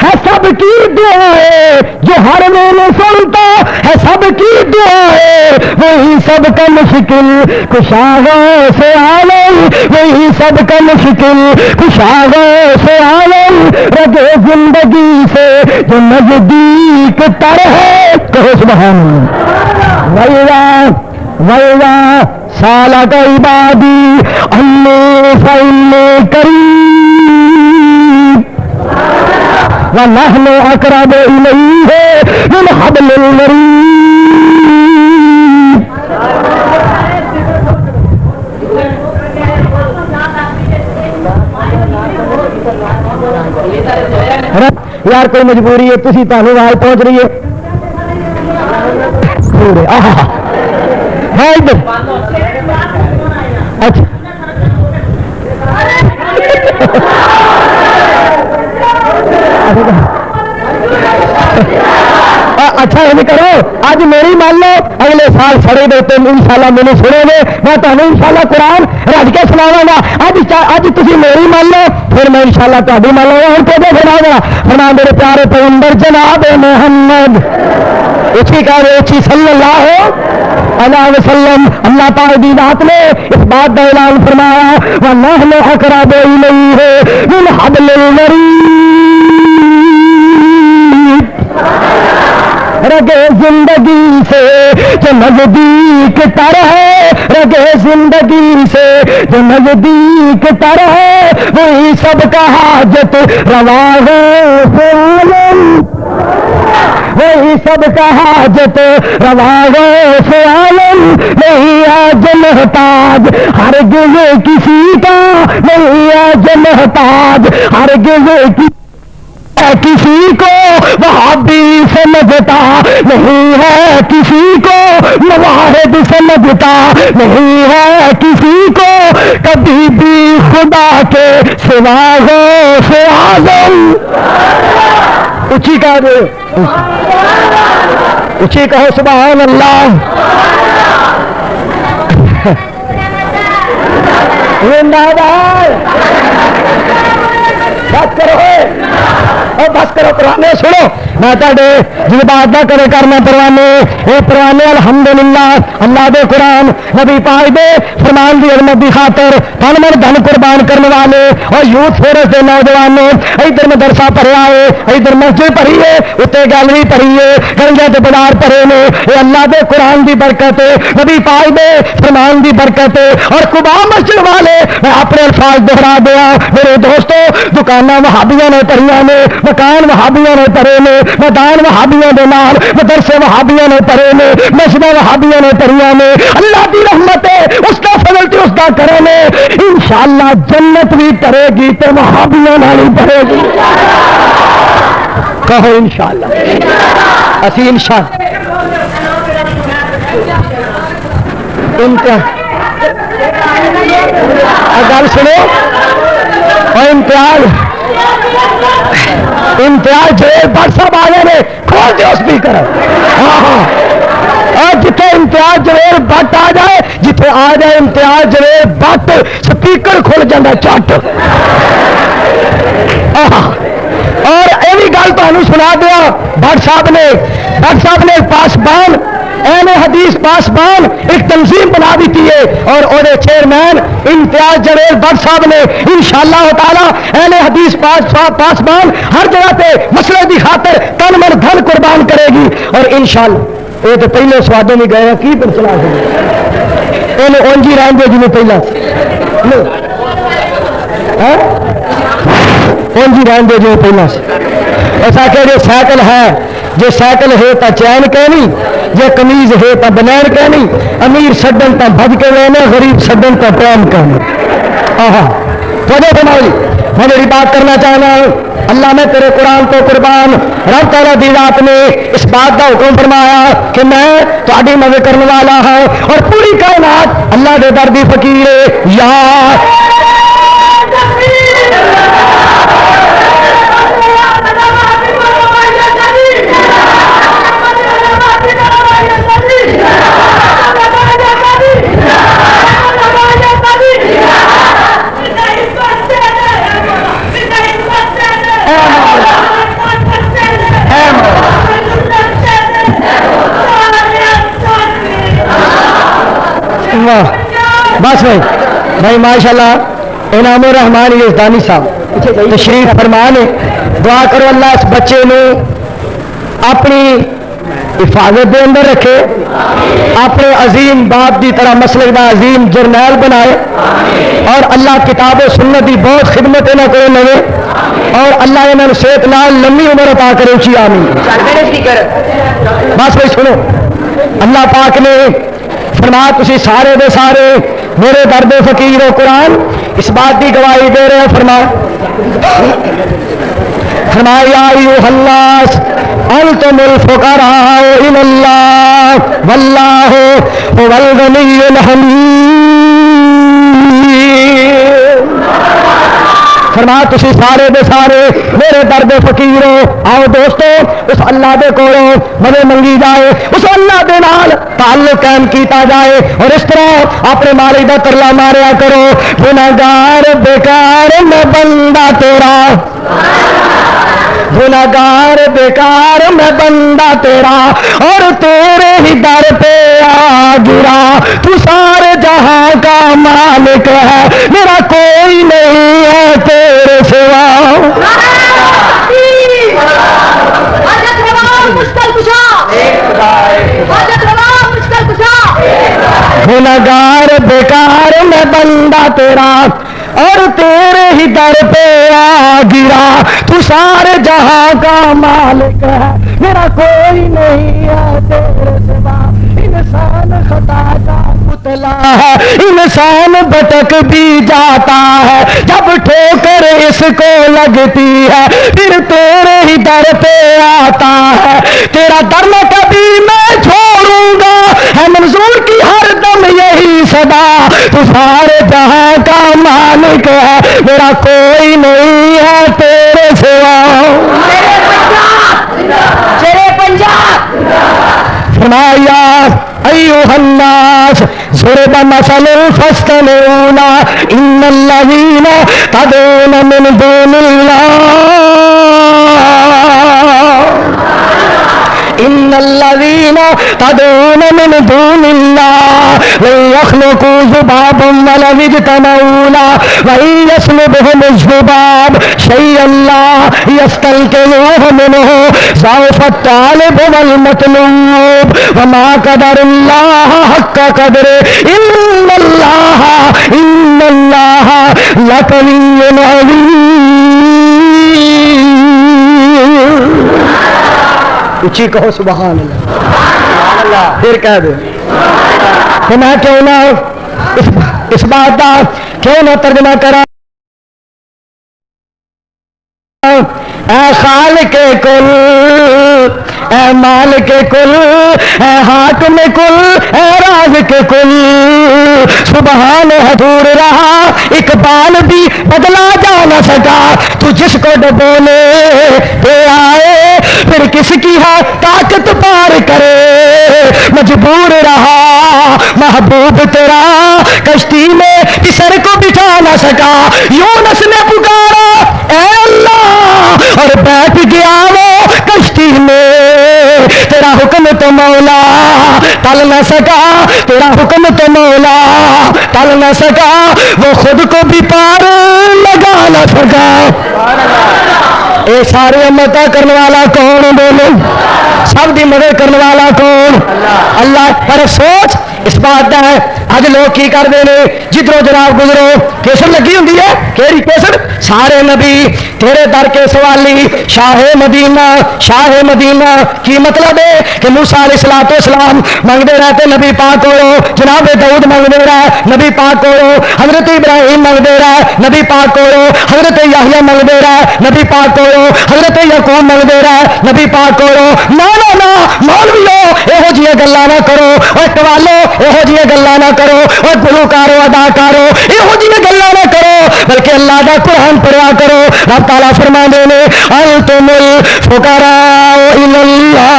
ہے سب کی دعائیں جو ہر ویلے سنتا ہے سب کی دعائیں وہی سب کا مشکل کشا غوث عالم، وہی سب کا مشکل کشا غوث عالم، رگے زندگی سے جو نزدیک تر ہے، کہو سبحان اللہ۔ وَإِذَا سَأَلَكَ عِبَادِي عَنِّي فَإِنِّي قَرِيبٌ وَنَحْنُ أَقْرَبُ إِلَيْهِ مِنْ حَبْلِ الْوَرِيدِ۔ یار کوئی مجبوری ہے، تسی تانوں آواز پہنچ رہی ہے پورے ہے ادھر اچھا اچھا یہ کرو اج میری مان لو، اگلے سال سڑے دیتے انشاءاللہ میرے سنو گے، میں تمہیں انشاءاللہ قرآن رج کے سناواں گا۔ اج تسی میری مان لو، پھر میں انشاءاللہ تہاڈی مان لوں گا۔ ہن کدے سناواں گا؟ فرما میرے پیارے پیغمبر جناب محمد اچھی کہہ رہے اچھی صلی اللہ علیہ وسلم، اللہ پاک دی ذات نے اس بات کا اعلان فرمایا وَنَحْنُ أَقْرَبُ إِلَيْهِ مِنْ حَبْلِ الْوَرِيدِ، رگے زندگی سے جو نزدیک تر ہے، رگے زندگی سے جو نزدیک تر ہے، وہی سب کا حاجت روا غوث عالم، وہی سب کا حاجت روا غوث عالم، نہیں آج محتاج ہرگز کسی کا، نہیں آج محتاج ہرگز کسی کو وہابی سمجھتا نہیں ہے، کسی کو مواحد سمجھتا نہیں ہے، کسی کو کبھی بھی خدا کے سوا غوث اعظم۔ اونچی کہہ دو، اونچی کہو سبحان اللہ۔ زندہ باد، بس کرو اور بس کرو، پرانے سنو، میں تے جذبات نہ کرے کرنا پروانے، اے پروانے الحمدللہ اللہ دے قرآن نبی پاک دے فرمان دی عظمت دی خاطر تن من دھن قربان کرنے والے اور یوتھ فورس دے نوجوانوں، ادھر مدرسہ پڑھیا ہے، ادھر مسجد پڑھی ہے، اتنے گیلری پڑھی ہے، گنجے تے بازار پڑھے نے، یہ اللہ دے قرآن دی برکت ہے، نبی پاک دے فرمان دی برکت ہے۔ اور قباء مسجد والے میں اپنے الفاظ دہرا دیا میرے دوستو، دکاناں وہابیاں نے پڑھیاں نے، مکان وہابیاں نے پڑھے نے، میدان وہابیاں دے نال، مدرسے وہابیاں نے پڑھے نے، مسجداں وہابیاں نے پڑھیاں نے۔ اللہ دی رحمت ہے، اس کا فضل تے اس کا کرم ہے، انشاءاللہ جنت بھی پڑھے گی تے وہابیاں نال ہی پڑھے گی، کہو انشاءاللہ۔ اسی انشاءاللہ گل سنو، اور امتیاز جیل بٹ صاحب آ گئے کھول دو اسپیکر، ہاں ہاں، اور جتنے امتیاز جویل بٹ آ جائے، جتنے آ جائے امتیاز جویل بٹ، سپیکر کھل جاتا چٹ۔ اور یہ بھی گل تمہیں سنا دیا، بٹ صاحب نے پاسبان اہل حدیث پاسبان ایک تنظیم بنا دیتی ہے، اور وہ چیئرمین امتیاز جویل بٹ صاحب نے انشاءاللہ تعالی اہل حدیث پاسبان ہر جگہ پہ مسئلے کی خاطر تن من دھن قربان کرے گی، اور انشاءاللہ یہ تو پہلے سوادوں میں گئے کی پر چلا گئے اونجی رہن دے جی پہلا اونجی رہن دے جو پہلا ایسا کہ جو سائیکل ہے، جو سائیکل ہے تو چین کہنی، جو کمیز ہے تو بنین کہنی، امیر سڈن تو بج کے لینا، غریب سڈن تو پریم کہنی۔ وجہ فرمائی میں میری بات کرنا چاہنا ہوں، اللہ نے تیرے قرآن تو قربان رب تعالیٰ دی ذات نے اس بات کا حکم فرمایا کہ میں تہاڈی مدد کرنے والا ہوں، اور پوری کائنات اللہ دے در دی فقیر ہے۔ یا بس بھائی ماشاءاللہ انعام الرحمان یزدانی صاحب تشریف فرمان دعا کرو اللہ اس بچے نے اپنی حفاظت دے اندر رکھے, اپنے عظیم باپ دی طرح مسلک دا عظیم جرنیل بنائے, اور اللہ کتاب و سنت دی بہت خدمت انہاں کو لگے, اور اللہ انہاں نوں صحت نال لمبی عمر عطا کرے. اچھی آمین. بس بھائی سنو, اللہ پاک نے فرمایا تسی سارے دے سارے میرے درد فقیر و قرآن اس بات کی گواہی دے رہے ہیں. فرمایا ایھا الناس انتم الفقراء الی اللہ واللہ هو الغنی الحمید. فرمایا تسی سارے دے سارے میرے درد فقیر ہو, آؤ دوستو اس اللہ دے کولوں مدد منگی جائے, اس اللہ دے نال تعلق قائم کیتا جائے, اور اس طرح اپنے مالک دا ترلا ماریا کرو. گناہگار بیکار میں بندہ تیرا, گناہگار بیکار میں بندہ تیرا, اور تیرے ہی در پہ آ گرا. تو سارے جہاں کا مالک ہے, میرا کوئی نہیں ہے تیرے سوا. گناہگار بیکار میں بندہ تیرا, اور تیرے ہی در پہ آ گرا. تو سارے جہاں کا مالک ہے, میرا کوئی نہیں ہے تیرے سوا. انسان خطا کا پتلا ہے, انسان بھٹک بھی جاتا ہے, جب ٹھوکر اس کو لگتی ہے پھر تیرے ہی در پہ آتا ہے. تیرا در میں کبھی میں چھوڑوں گا, ہے منظور کی ہر دم یہی صدا. تو سارے جہاں کا مالک ہے, میرا کوئی نہیں ہے تیرے سوا. فرمایا ایھا الناس ضرب مثل فاستمعوا له ان الذین تدعون من دون ان الذین تدعون من دون اللہ لن يخلقوا ذبابا ولو اجتمعوا له وإن يسلبهم الذباب شيئا لا يستنقذوه منه ضعف الطالب والمطلوب وما قدر الله حق قدره ان الله لقوي عزيز. اچھی کہو سبحان اللہ. پھر کہہ دے تو میں کیوں نہ اس بات کا کیوں نہ ترجمہ کرا. اے خالق کل, اے مالک کل, اے حاکم کل, اے رازق کل, سبحان حضور رہا اقبال بھی بدلا جا نہ سکا. تو جس کو ڈبونے پہ آئے پھر کس کی ہے طاقت پار کرے. مجبور رہا محبوب تیرا کشتی میں کسر کو بٹھا نہ سکا. یونس نے پکارا اے اللہ اور بیٹھ گیا وہ کشتی میں. تیرا حکم تو مولا ٹل نہ سکا, تیرا حکم تو مولا ٹل نہ سکا. وہ خود کو بھی پار لگا نہ سکا. اے سارے امتا کرنے والا کون بولو, سب دی مدد کرنے والا کون؟ اللہ. پر سوچ اس بات کا ہے اج لوگ کی کرتے ہیں, جدھروں جناب گزرو کیسر لگی ہوں ہے. کیڑی کیسر؟ سارے نبی تیرے در کے سوالی شاہ مدینہ, شاہ مدینہ. کی مطلب ہے کہ موسیٰ علیہ السلام منگتے رہتے نبی پاک کو, جناب داؤد منگتے رہے نبی پاک کو, حضرت ابراہیم منگتے رہے نبی پاک کو, حضرت یحییٰ منگتے رہے نبی پاک کو, حضرت یعقوب منگتے رہے نبی پاک کو. نا نا نا مولویو یہو جہاں گلاں نہ کرو, اور قوالو یہو جہاں گلاں نہ کرو, اور گلوکارو اداکارو یہو جہاں گلاں نہ کرو, بلکہ اللہ دا قرآن پڑھا کرو. رب تعالیٰ فرماندے نے انتم الفقراء الی اللہ,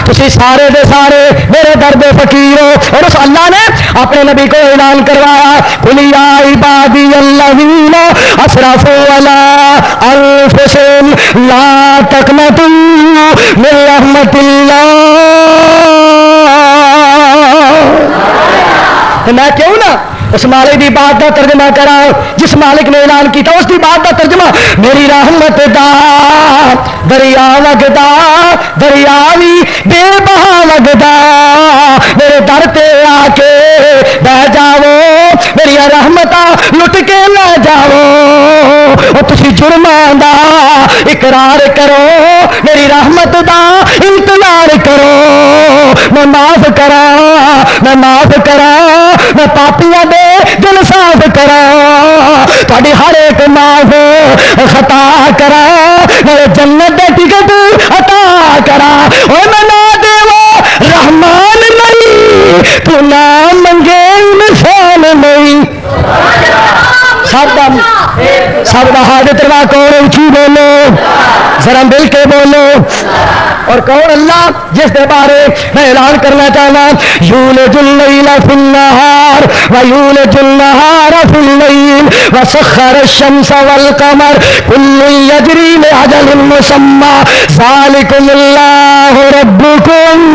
تسی سارے دے سارے میرے درد فقیر ہو. اور اس اللہ نے اپنے نبی کو اعلان کروایا قل یا عبادی الذین اسرفوا علی انفسہم لا تقنطوا من رحمت اللہ تو میں کیوں نہ اس مالک دی بات کا ترجمہ کرا جس مالک نے اعلان کیا اس دی بات کا ترجمہ میری رحمت دا دریا وگدا دریا بھی بے بہا وگدا میرے در تے آ کے بہ جاؤ میری رحمتاں لٹ کے لے جاؤ تسی جرمان دا اقرار کرو میری رحمت دا انتظار کرو میں معاف کرا میں معاف کرا میں پاپیاں دے دل صاف کرا تھوڑی ہر ایک معاف خطا کرا میرے جنت دے ٹکٹ عطا کرا او میں نہ دیو رحمان نہیں تو نہ منگے انسان نہیں سب کا حاجت روا کون اونچی بولو ذرا مل کے بولو اور کون اللہ جس کے بارے میں اعلان کرنا چاہنا یولج اللیل فی النہار ویولج النہار فی اللیل وسخر الشمس والقمر کل یجری لأجل مسمی ذالکم اللہ ربکم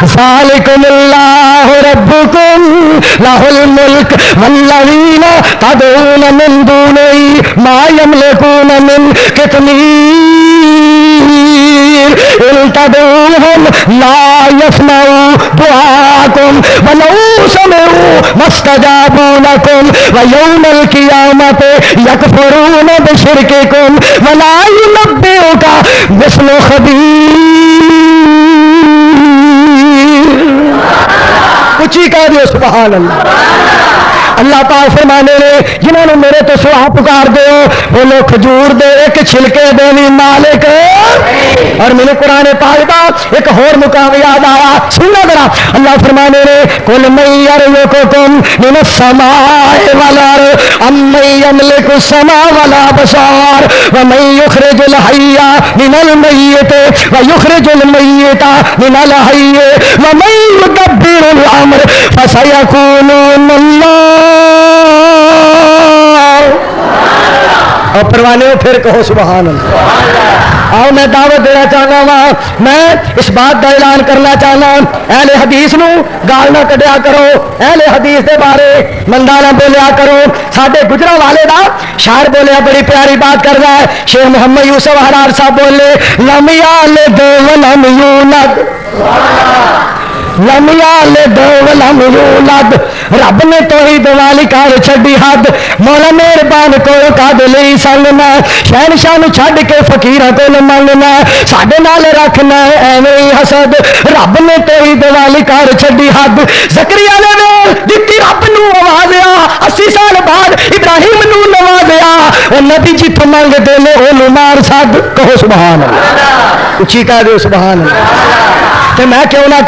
ذالکم اللہ ربکم لہ الملک والذین تدعون من دونہ ما یملکون من قطمیر ان تدعوهم لا يسمعوا دعاءكم ولو سمعوا ما استجابوا لكم ويوم القيامة يكفرون بشرككم ولا ينبئك مثل خبير کچھ ہی کہہ دیو سبحان اللہ اللہ پاک فرمانے نے جنہوں نے میرے تو سوا پکار دے وہ لوگ کھجور دے ایک چھلکے دے بھی مالک اور میرے قرآن پاک کا ایک اور مقام یاد آیا سننا ذرا اللہ فرمانے نے کل من یرزقکم من السماء والارض امن یملک السماء والابصار ومن یخرج الحی من المیت ویخرج المیت من الحی ومن یدبر الامر فسیکونون اللہ اور پروانے ہو پھر کہو سبحان اللہ آؤ میں دعوت دینا چاہنا وا میں اس بات کا اعلان کرنا چاہنا اہل حدیث نو گال نہ کڈیا کرو اہل حدیث دے بارے مندا نہ بولیا کرو ساڈے گجرا والے دا شاعر بولیا بڑی پیاری بات کر رہا ہے شیخ محمد یوسف حرار صاحب بولے لم یلد ولم یولد لم یلد ولم یولد رب نے توحید والی کار چھڈی حد مولا مہربان کو کد لئی سنگنا شہنشاہ نو چھڈ کے فقیراں کول منگنا ساڈے نال رکھنا ایویں ہی حسد رب نے توحید والی کار چھڈی حد زکریا نے ویل دتی رب نو آواز 80 سال بعد ابراہیم نو نوازیا او نبی جتھوں منگدے نے اونوں مار سد کہو سبحان اللہ اچھی کہہ دیو سبحان اللہ تے میں کیوں نہ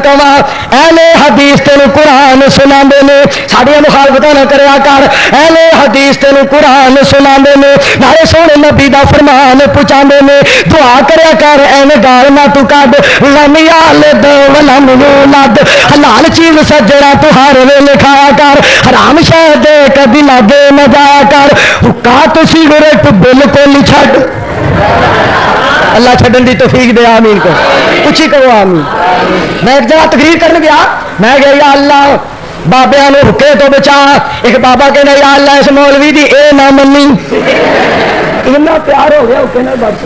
کہواں اہل حدیث تینوں قرآن سناندے نے ساڈیاں مخالفتاں نہ کریا کر اہل حدیث تینوں قرآن سناندے نے نالے سونے نبی دا فرمان پہنچاندے نے دعا کریا کر ایویں گال نہ تو کڈ لم یلد ولم یولد حلال چیز سجڑا تو ہر ویلے کھایا کر حرام شے دے کبھی لاگے نہ جایا کر حکا تو سگریٹ بالکل چھڈ اللہ چھڈن دی توفیق دے آمین کو کچھ کہو آمین میں ایک جگہ تقریر کرنے گیا میں گیا یا اللہ بابیاں نو حکے تو بچا ایک بابا کہنا یا اللہ اس مولوی دی اے نہ منی اتنا پیار ہو گیا حکے نہ بس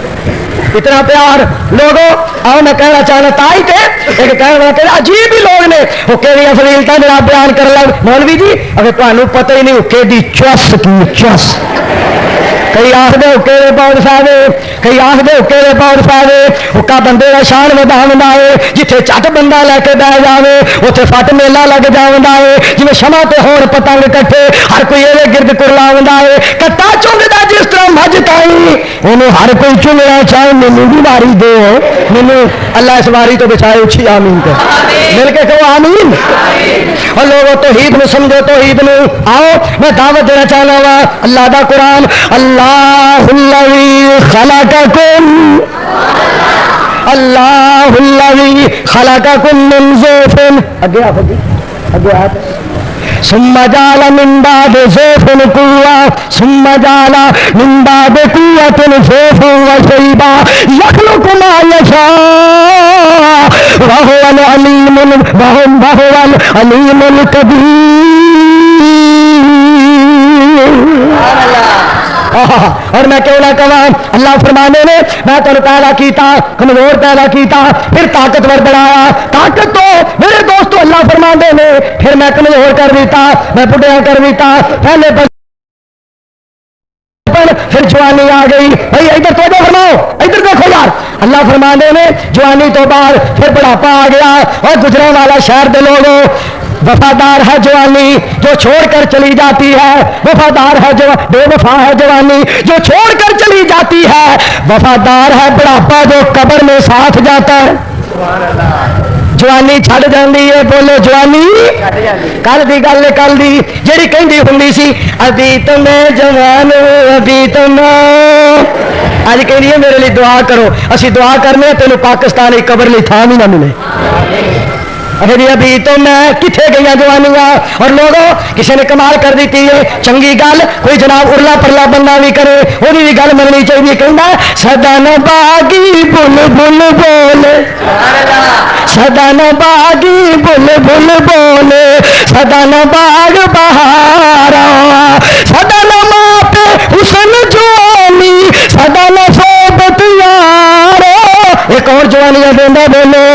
اتنا پیار لوگوں آؤ میں کہنا چاہنا تائی تے ایک کہنا کہ عجیب ہی لوگ نے حکے دی فضیلتاں جناب بیان کر لگ مولوی جی اگر تانوں پتہ ہی نہیں حکے دی چس کی چس کئی آخر حکے دے بہت فائدے کئی آخر حکے دے بہت فائدے حکا بندے کا شان ودا ہے جتھے چٹ بندہ لے کے بہ جائے اتنے فٹ میلہ لگ جا ہے جی شمع تے ہور پتنگ کٹھے ہر کوئی یہ گرد کرلا ہے کٹا چونگتا جس طرح مجھ تائی انہوں ہر کوئی چنگنا چاہے مینو بھی واری دے مینو اللہ اس واری تو بچائے اچھی آمین کو مل کے کہو آمین اور لوگوں توحید میں سمجھو توحید میں آؤ میں دعوت دینا چاہنا وا اللہ دا قرآن اللہ الذی خلقکم اللہ الذی خلقکم من ضعف اگے آپ اگے آپ ثم جعل من بعد ضعف قوة ثم جعل من بعد قوة ضعفا وشيبا يخلق ما يشاء وهو العليم القدير. اور میں کیوں نہ کہاں اللہ فرمانے نے میں تو پیدا کیتا کمزور پیدا کیتا پھر طاقتور بنایا. طاقت تو میرے دوستو اللہ فرمانے نے پھر میں کمزور کر دیتا میں بڑھیا کر دیتا پہلے پھر جوانی آ گئی. بھائی ادھر توجہ فرماؤ ادھر دیکھو یار اللہ فرمانے نے جوانی تو بعد پھر بڑھاپا آ گیا. اور گزرنے والا شہر دے لوگوں وفادار ہے جوانی جو چھوڑ کر چلی جاتی ہے. وفادار ہے بے وفا ہے جوانی جو چھوڑ کر چلی جاتی ہے. وفادار ہے بڑھاپا جو قبر میں ساتھ جاتا ہے. جوانی چھڑ جاندی ہے. بولو جوانی کل دی گل کل دی جیڑی کہندی ہوندی سی ابھی تو میں جوان ابھی تو میں اج کہندی ہے میرے لیے دعا کرو. اسی دعا کرنے تینوں پاکستان کی قبر لی تھان ہی نہ ملے. ابھی تو میں کتنے گئی جوانیاں. اور لوگوں کسی نے کمال کر دیتی ہے چنگی گل کوئی جناب ارلا پرلا بندہ بھی کرے وہ بھی گل مننی چاہیے. کہنا سدا نہ باغی بل بل بولے سدا نہ باغی بل بل بولے سدا نہ باغ بہارا سدا نہ ماں پہ حسن جوانی سدا نہ صحبت یارو. ایک اور جوانیاں دینا بولو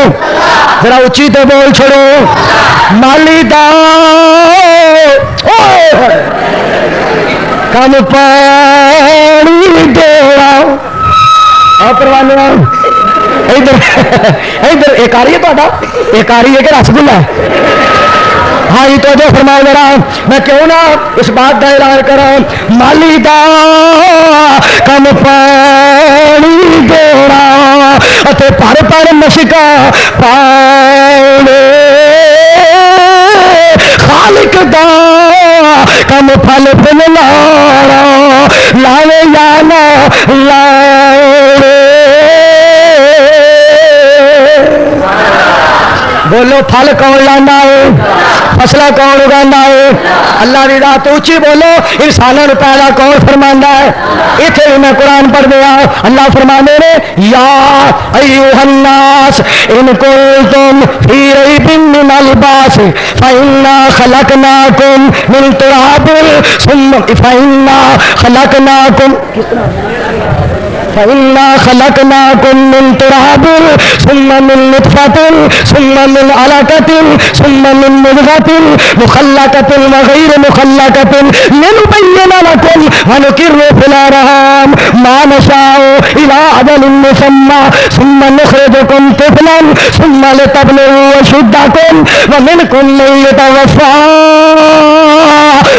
ذرا اچھی تو بول چھوڑو. مالی دا کم پانی ڈوڑا پروانہ ادھر ادھر ایک آ رہی ہے تا ایک آ رہی ہے کہ رس گلا. ہاں یہ تو جو فرماؤ ذرا میں کیوں نہ اس بات کا اعلان کرا. مالی دا کم پانی ڈوڑا پر پر مشکا پاڑے خالق دا کم پھل پھل لاڑا لاوے یا نہ لاڑے. بولو پھل کون لانا ہے فصلہ کون اگانا ہے اللہ کی ذات اچھی بولو. انسانوں نے پیدا کون فرمانا ہے. اتنے ہی میں قرآن پڑھ دیا اللہ فرمانے نے یا ایھا الناس ان کنتم فی ریب من البعث فإنا خلقناکم من تراب ثم فإنا خلقناکم من تراب ثم من نطفة ثم من علقة ثم من مضغة مخلقة وغير مخلقة لنبين لكم ونقر في الأرحام ما نشاء إلى أجل مسمى ثم نخرجكم طفلا ثم لتبلغوا أشدكم ومنكم من يتوفى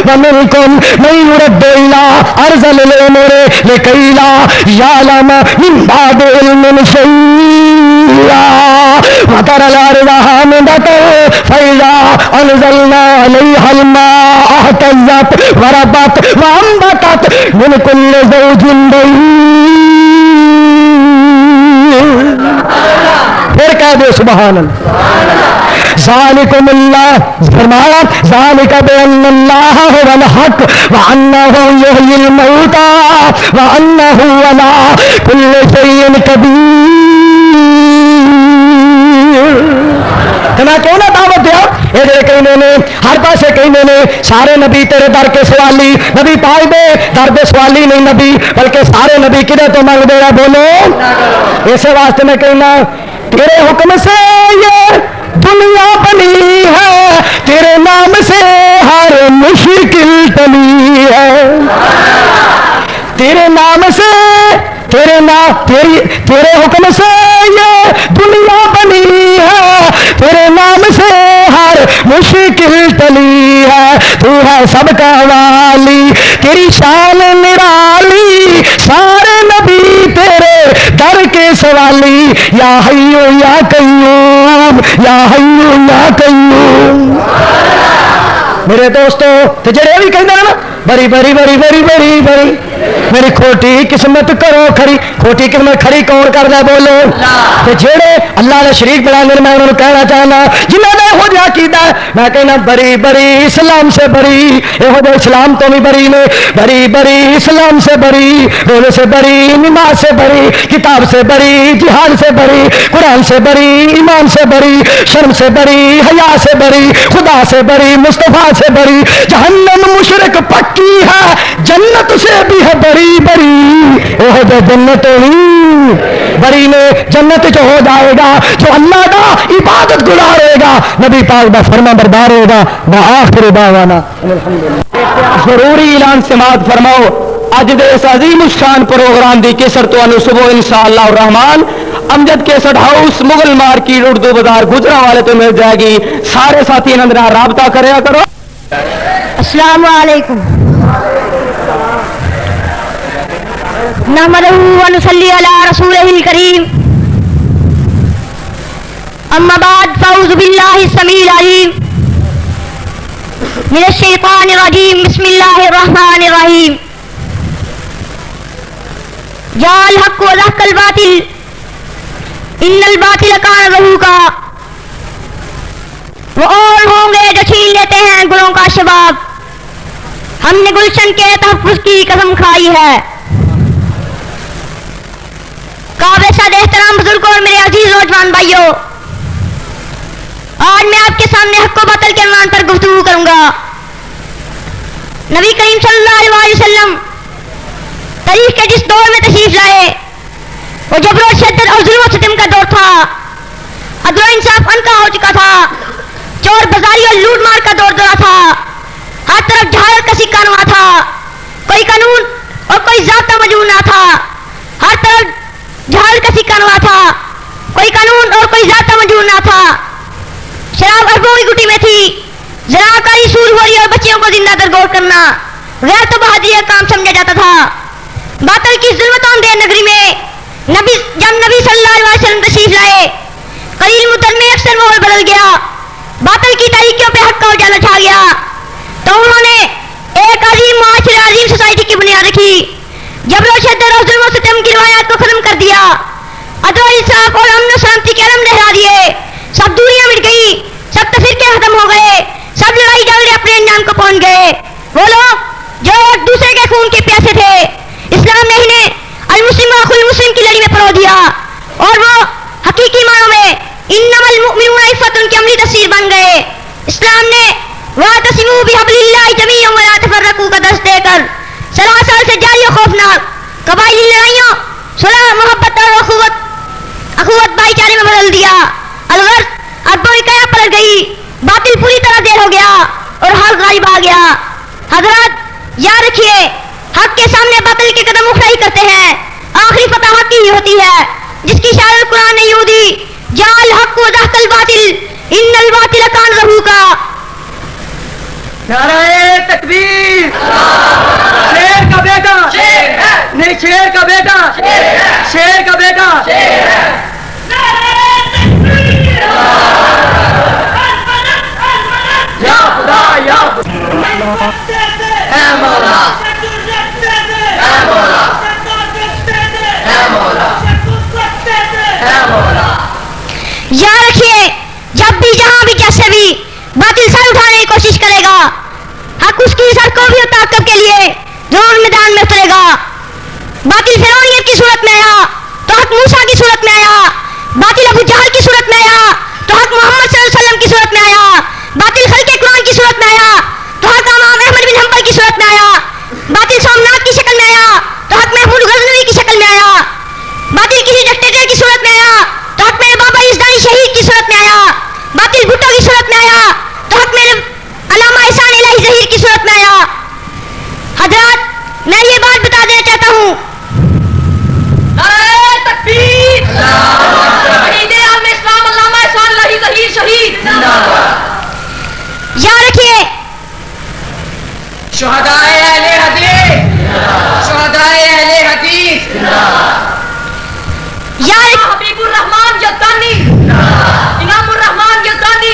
ومنكم من يرد إلى أرذل الأمور لكي لا يعلم من بعد علم شيئا وترى الأرض هامدة فإذا أنزلنا عليها الماء اهتزت وربت وأنبتت من كل زوج بهيج. پھر کہہ دو سبحان اللہ. ذالکم اللہ فرمایا ذالک بأن اللہ هو الحق وأنه يحيي الموتى وأنه على كل شيء قدير. میں کیوں نہ دعوت دیا ادھر کہنے نے ہر پاسے کہنے نے سارے نبی تیرے در کے سوالی نبی پائی دے در دے سوالی نہیں نبی بلکہ سارے نبی کدھر تو مانگ دے رہا بولو. اسی واسطے میں کہنا تیرے حکم سے یہ دنیا بنی ہے تیرے نام سے ہر مشکل ٹلی ہے. تیرے نام سے تیرے حکم سے یہ دنیا بنی ہے تیرے نام سے ہر مشکل ٹلی ہے. تو ہے سب کا والی تیری شان نرالی سارے نبی تیرے در کے سوالی یا حیو یا قیوم یا حیو یا قیوم. میرے دوستو تے جڑے بھی کہندے نا بری بری بری بری بری بری میری کھوٹی قسمت کرو کھڑی کھوٹی قسمت کھڑی کون کر دے بولو تے جڑے اللہ نے شریک بنا دے میں انہاں نوں کہنا چاہنا جنہاں نے ہو جا کیتا میں کہنا بری بری اسلام سے بری اے ہو اسلام تو بھی بری نے بری بری اسلام سے بری روزے سے بری نماز سے بری کتاب سے بری جہاد سے بری قرآن سے بری ایمان سے بری شرم سے بری حیا سے بری خدا سے بری مصطفیٰ سے بری جہنم مشرک پکی ہے جنت سے بھی ہے بری بری وہ جو جنت بری نے جنت جو ہو جائے گا جو اللہ کا عبادت گزارے گا نبی پاک دا فرما بردار ہوگا وآخر دعوانا ضروری اعلان سماعت فرماؤ اج دے اس عظیم الشان پروگرام دی کیسٹ تانوں صبح انشاءاللہ Alrahman Amjad cassette house Mughal market Urdu Bazar گجرا والے تو مل جائے گی سارے ساتھی انہاں نال رابطہ کریا کرو السلام علیکم نحمدہ و نصلی علی رسولہ الکریم اما بعد فاعوذ باللہ السمیع العلیم من الشیطان الرجیم بسم اللہ الرحمن الرحیم جاء الحق وزهق الباطل ان الباطل کان زہوقا وہ اور ہوں گے جو چھین لیتے ہیں گلوں کا شباب ہم نے گلشن کے تحفظ کی قسم کھائی ہے قابل صد احترام بزرگوں اور میرے عزیز نوجوان بھائیوں آج میں آپ کے سامنے حق و باطل کے عنوان پر گفتگو کروں گا نبی کریم صلی اللہ علیہ وسلم تاریخ کے جس دور میں تشریف لائے وہ جبر و شدت اور ظلم و ستم کا دور تھا عدل و انصاف عنقا ہو چکا تھا چور بازاری اور لوٹ مار کا دور دورہ تھا ہر طرف جہالت کا سکہ نما تھا کوئی قانون اور کوئی ضابطہ موجود نہ تھا ہر طرف جہالت کا سکہ نما تھا کوئی قانون اور کوئی ضابطہ موجود نہ تھا شراب اربوں کی گٹی میں تھی زراعتکاری سود خوری اور بچیوں کو زندہ درگور کرنا غیر تو بہادری کا کام سمجھا جاتا تھا باطل کی ظلمت اندھیر نگری میں جب نبی صلی اللہ علیہ وسلم تشریف لائے قلیل مدت میں اکثر ماحول بدل گیا باطل کی تاریکیوں پہ حق کا اجالا چھا گیا تو انہوں نے ایک عظیم معاشرے عظیم سوسائٹی کی بنیاد رکھی جبر و شدت اور ظلم و ستم کی روایات کو ختم کر دیا عدل و انصاف اور امن و سلامتی کے علم لہرا دیے سب دوریاں مٹ گئی سب تفرقے ختم ہو گئے سب لڑائی جھگڑے اپنے انجام کو پہنچ گئے وہ لوگ جو ایک دوسرے کے خون کے پیاسے تھے اسلام نے انہیں المسلم اخو المسلم کی لڑی میں پرو دیا اور وہ حقیقی معنوں میں انما المؤمنون عفت ان کی عملی تصویر بن گئے اسلام نے واعتصموا بحبل اللہ جميعا ولا تفرقوا کا درس دے کر 60 سال سے جاری و خوفناک قبائلی لڑائیوں صلح محبت اور اخوت بھائی چارے میں بدل دیا الغرض اربوں کی قیا پلٹ گئی باطل پوری طرح دیر ہو گیا اور حق غالب آ گیا حضرات یاد رکھیے حق کے سامنے باطل کے قدم اٹھا ہی کرتے ہیں آخری فتح حق کی ہی ہوتی ہے جس کی اشارت قرآن نے یوں دی جاء الحق وزهق الباطل ان الباطل کان زہوقا نعرہ تکبیر شیر کا بیٹا نہیں شیر کا بیٹا شیر کا بیٹا یا خدا یا اے مولا اے مولا اے مولا اے مولا یاد رکھیے جب بھی جہاں بھی جیسے بھی باطل سر اٹھانے کی کوشش کرے گا حق اس کی سر کو بھی تعقب کے لیے ضرور میدان میں اترے گا باطل فرعونیت کی صورت میں آیا تو حق موسیٰ کی صورت میں آیا باطل ابو جہل کی صورت میں آیا تو حق محمد صلی اللہ علیہ وسلم کی صورت میں آیا باطل خلق قرآن کی صورت میں آیا تو حق امام احمد بن حنبل کی صورت میں آیا باطل سومناتھ کی شکل میں آیا تو حق محمود غزنوی کی شکل میں آیا باطل کسی ڈکٹیٹر کی صورت میں آیا تو حق میرے بابا اسدانی شہید کی صورت میں آیا باطل بھٹو کی صورت میں آیا تو حق میرے علامہ احسان الہی ظہیر کی صورت میں آیا حضرات میں یہ بات بتا دینا چاہتا ہوں نعرہ تکبیر شہید عالم اسلام علامہ احسان الہی ظہیر شہید یاد رکھیے شہدائے اہل حدیث شہدائے اہل حدیث یاد حبیب الرحمان جدانی امام الرحمان جدانی